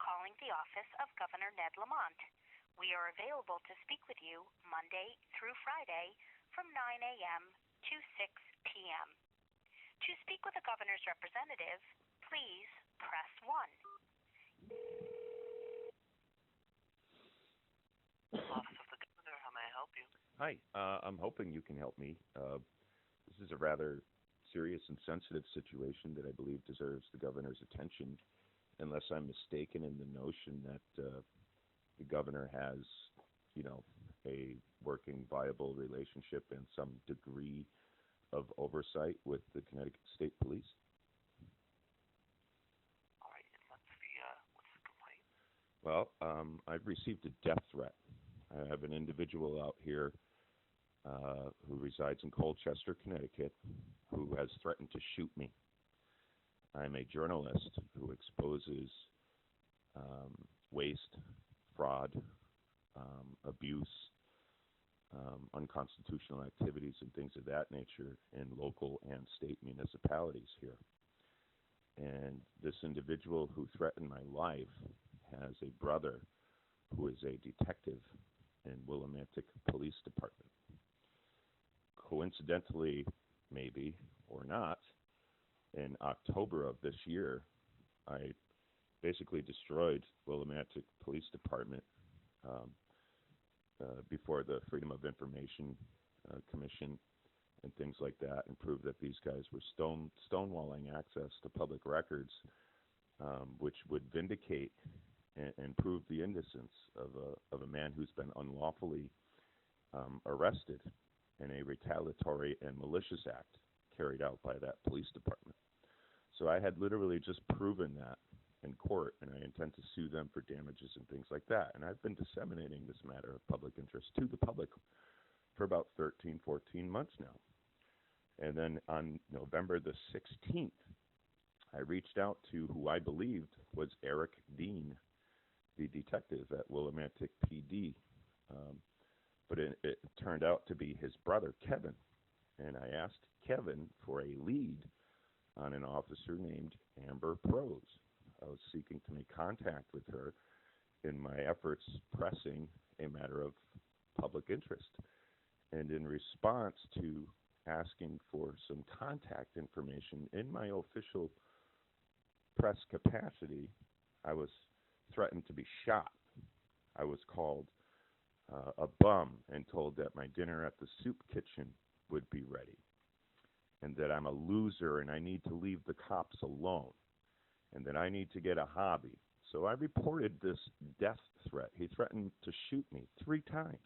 calling the office of Governor Ned Lamont. We are available to speak with you Monday through Friday from 9 a.m. to 6 p.m. To speak with a governor's representative, please press 1. Office of the Governor, how may I help you? Hi, I'm hoping you can help me. This is a rather serious and sensitive situation that I believe deserves the governor's attention, unless I'm mistaken in the notion that the governor has, a working, viable relationship and some degree of oversight with the Connecticut State Police. All right, and what's the complaint? Well, I've received a death threat. I have an individual out here who resides in Colchester, Connecticut, who has threatened to shoot me. I'm a journalist who exposes waste, fraud, abuse, unconstitutional activities, and things of that nature in local and state municipalities here. And this individual who threatened my life has a brother who is a detective in Willimantic Police Department. Coincidentally, maybe, or not, in October of this year, I basically destroyed Willimantic Police Department before the Freedom of Information Commission and things like that, and proved that these guys were stonewalling access to public records, which would vindicate and prove the innocence of a man who's been unlawfully arrested in a retaliatory and malicious act carried out by that police department. So I had literally just proven that in court, and I intend to sue them for damages and things like that. And I've been disseminating this matter of public interest to the public for about 13, 14 months now. And then on November the 16th, I reached out to who I believed was Eric Dean, the detective at Willimantic PD. But it turned out to be his brother, Kevin. And I asked Kevin for a lead on an officer named Amber Prose. I was seeking to make contact with her in my efforts pressing a matter of public interest. And in response to asking for some contact information in my official press capacity, I was threatened to be shot. I was called a bum and told that my dinner at the soup kitchen would be ready, and that I'm a loser and I need to leave the cops alone, and that I need to get a hobby. So I reported this death threat. He threatened to shoot me 3 times.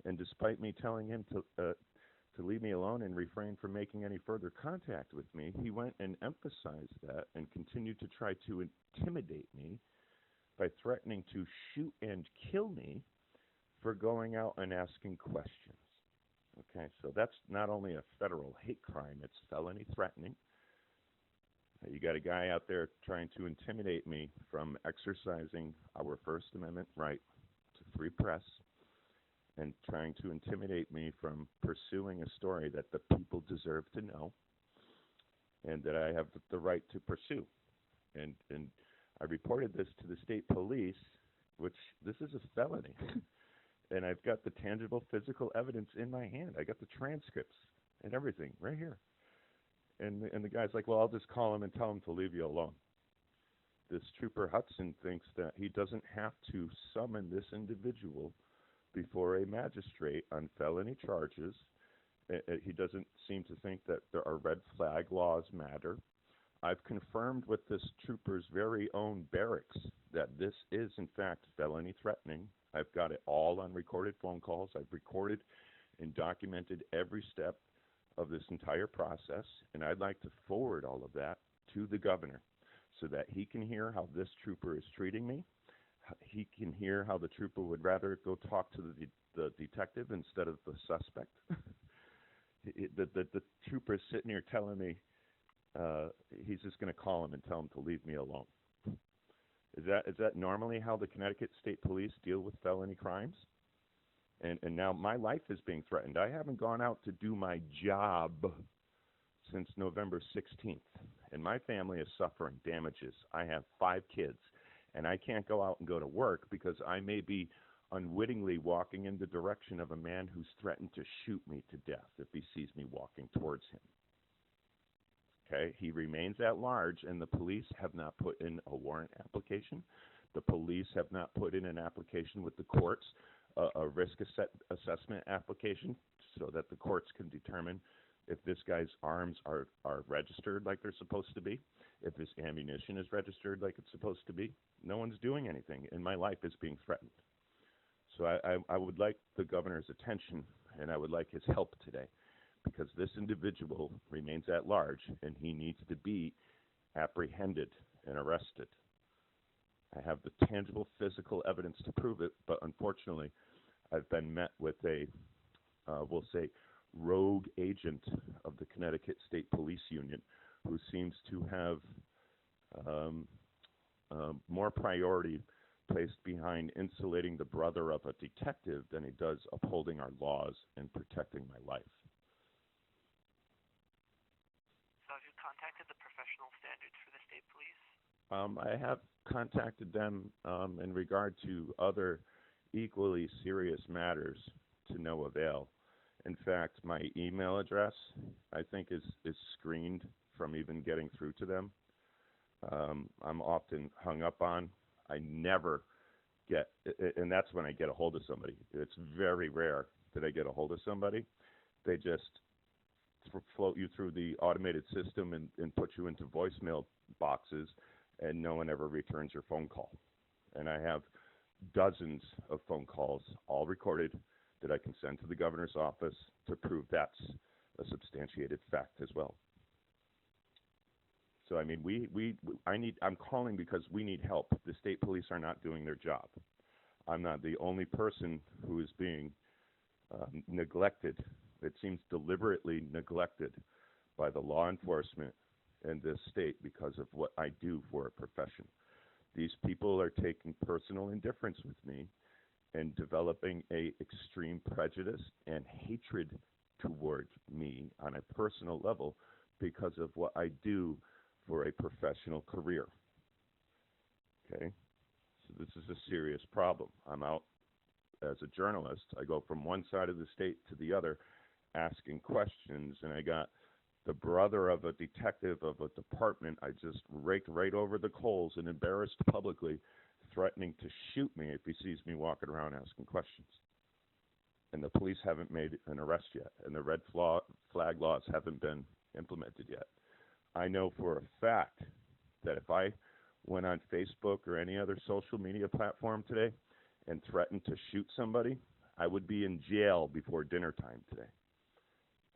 And despite me telling him to leave me alone and refrain from making any further contact with me, he went and emphasized that and continued to try to intimidate me by threatening to shoot and kill me for going out and asking questions. Okay, so that's not only a federal hate crime, it's felony threatening. You got a guy out there trying to intimidate me from exercising our First Amendment right to free press, and trying to intimidate me from pursuing a story that the people deserve to know and that I have the right to pursue. And I reported this to the state police, which this is a felony. And I've got the tangible physical evidence in my hand. I got the transcripts and everything right here. And the guy's like, well, I'll just call him and tell him to leave you alone. This Trooper Hudson thinks that he doesn't have to summon this individual before a magistrate on felony charges. He doesn't seem to think that there are red flag laws matter. I've confirmed with this trooper's very own barracks that this is, in fact, felony threatening. I've got it all on recorded phone calls. I've recorded and documented every step of this entire process, and I'd like to forward all of that to the governor so that he can hear how this trooper is treating me. He can hear how the trooper would rather go talk to the detective instead of the suspect. The trooper is sitting here telling me he's just going to call him and tell him to leave me alone. Is that normally how the Connecticut State Police deal with felony crimes? And now my life is being threatened. I haven't gone out to do my job since November 16th, and my family is suffering damages. I have 5 kids, and I can't go out and go to work because I may be unwittingly walking in the direction of a man who's threatened to shoot me to death if he sees me walking towards him. Okay, he remains at large, and the police have not put in a warrant application. The police have not put in an application with the courts, a risk assessment application, so that the courts can determine if this guy's arms are registered like they're supposed to be, if his ammunition is registered like it's supposed to be. No one's doing anything, and my life is being threatened. So I would like the governor's attention, and I would like his help today, because this individual remains at large, and he needs to be apprehended and arrested. I have the tangible physical evidence to prove it, but unfortunately, I've been met with a, we'll say, rogue agent of the Connecticut State Police Union who seems to have more priority placed behind insulating the brother of a detective than he does upholding our laws and protecting my life. So have you contacted the professional standards for the state police? I have contacted them in regard to other equally serious matters to no avail. In fact, my email address, I think, is screened from even getting through to them. I'm often hung up on. I never get, and that's when I get a hold of somebody. It's very rare that I get a hold of somebody. They just float you through the automated system and put you into voicemail boxes, and no one ever returns your phone call. And I have dozens of phone calls, all recorded, that I can send to the governor's office to prove that's a substantiated fact as well. So I mean, I'm calling because we need help. The state police are not doing their job. I'm not the only person who is being neglected. It seems deliberately neglected by the law enforcement in this state because of what I do for a profession. These people are taking personal indifference with me and developing a extreme prejudice and hatred toward me on a personal level because of what I do for a professional career. Okay? So this is a serious problem. I'm out as a journalist. I go from one side of the state to the other asking questions, and I got the brother of a detective of a department I just raked right over the coals and embarrassed publicly, threatening to shoot me if he sees me walking around asking questions. And the police haven't made an arrest yet, and the red flag laws haven't been implemented yet. I know for a fact that if I went on Facebook or any other social media platform today and threatened to shoot somebody, I would be in jail before dinner time today.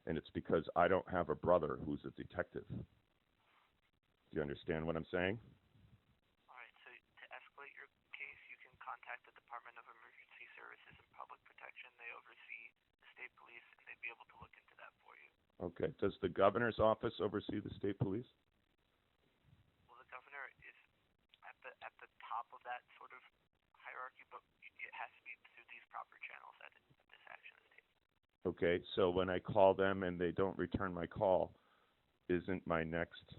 And it's because I don't have a brother who's a detective. Do you understand what I'm saying? All right, so to escalate your case, you can contact the Department of Emergency Services and Public Protection. They oversee the state police, and they'd be able to look into that for you. Okay. Does the governor's office oversee the state police? Well, the governor is at the top of that sort of hierarchy, but it has to be through these proper channels that this action is taken. Okay, so when I call them and they don't return my call, isn't my next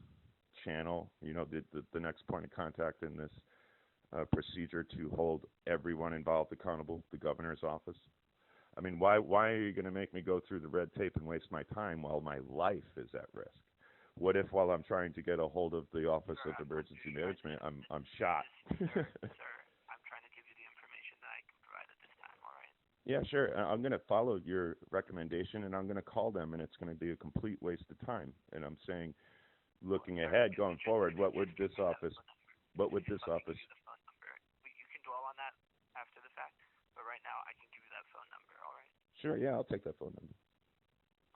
channel, the next point of contact in this procedure to hold everyone involved accountable, the governor's office? I mean, why are you going to make me go through the red tape and waste my time while my life is at risk? What if while I'm trying to get a hold of the Office of Emergency Management, I'm shot? Sir, I'm trying to give you the information that I can provide at this time, all right? Yeah, sure. I'm going to follow your recommendation, and I'm going to call them, and it's going to be a complete waste of time. And I'm saying, looking ahead, going forward, what would this office? You can dwell on that after the fact, but right now I can give you that phone number, all right? Sure, yeah, I'll take that phone number.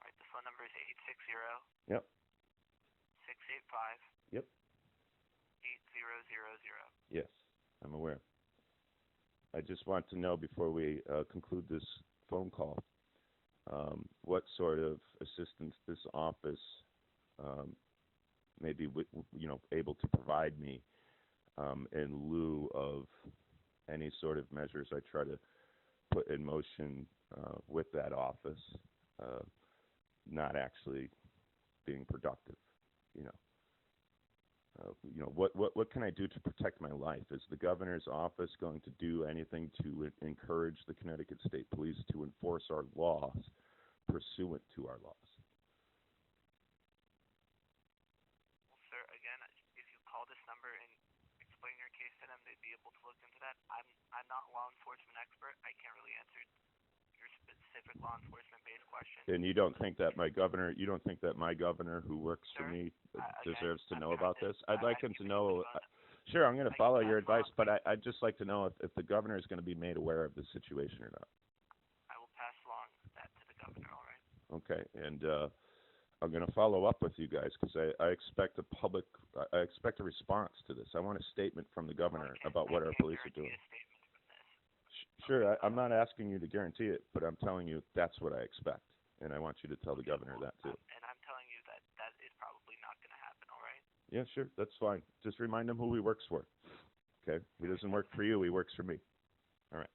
All right, the phone number is 860. Yep. 685. Yep. 8000. Yes, I'm aware. I just want to know before we conclude this phone call, what sort of assistance this office may be, able to provide me in lieu of any sort of measures I try to put in motion with that office, not actually being productive. what can I do to protect my life? Is the governor's office going to do anything to encourage the Connecticut State Police to enforce our laws pursuant to our laws? Well, sir, again, if you call this number and explain your case to them, they'd be able to look into that. I'm not a law enforcement expert. I can't really answer your specific law enforcement based question. And you don't think that my governor who works for me deserves to know about this? I'd like him to know. Sure, I'm going to follow your advice, but I'd just like to know if the governor is going to be made aware of the situation or not. I will pass along that to the governor, all right? Okay, and I'm going to follow up with you guys because I expect a response to this. I want a statement from the governor about what our police are doing. Sure, I'm not asking you to guarantee it, but I'm telling you that's what I expect, and I want you to tell the governor that too. And I'm telling you that is probably not going to happen, all right? Yeah, sure, that's fine. Just remind him who he works for. Okay, he doesn't work for you, he works for me. All right.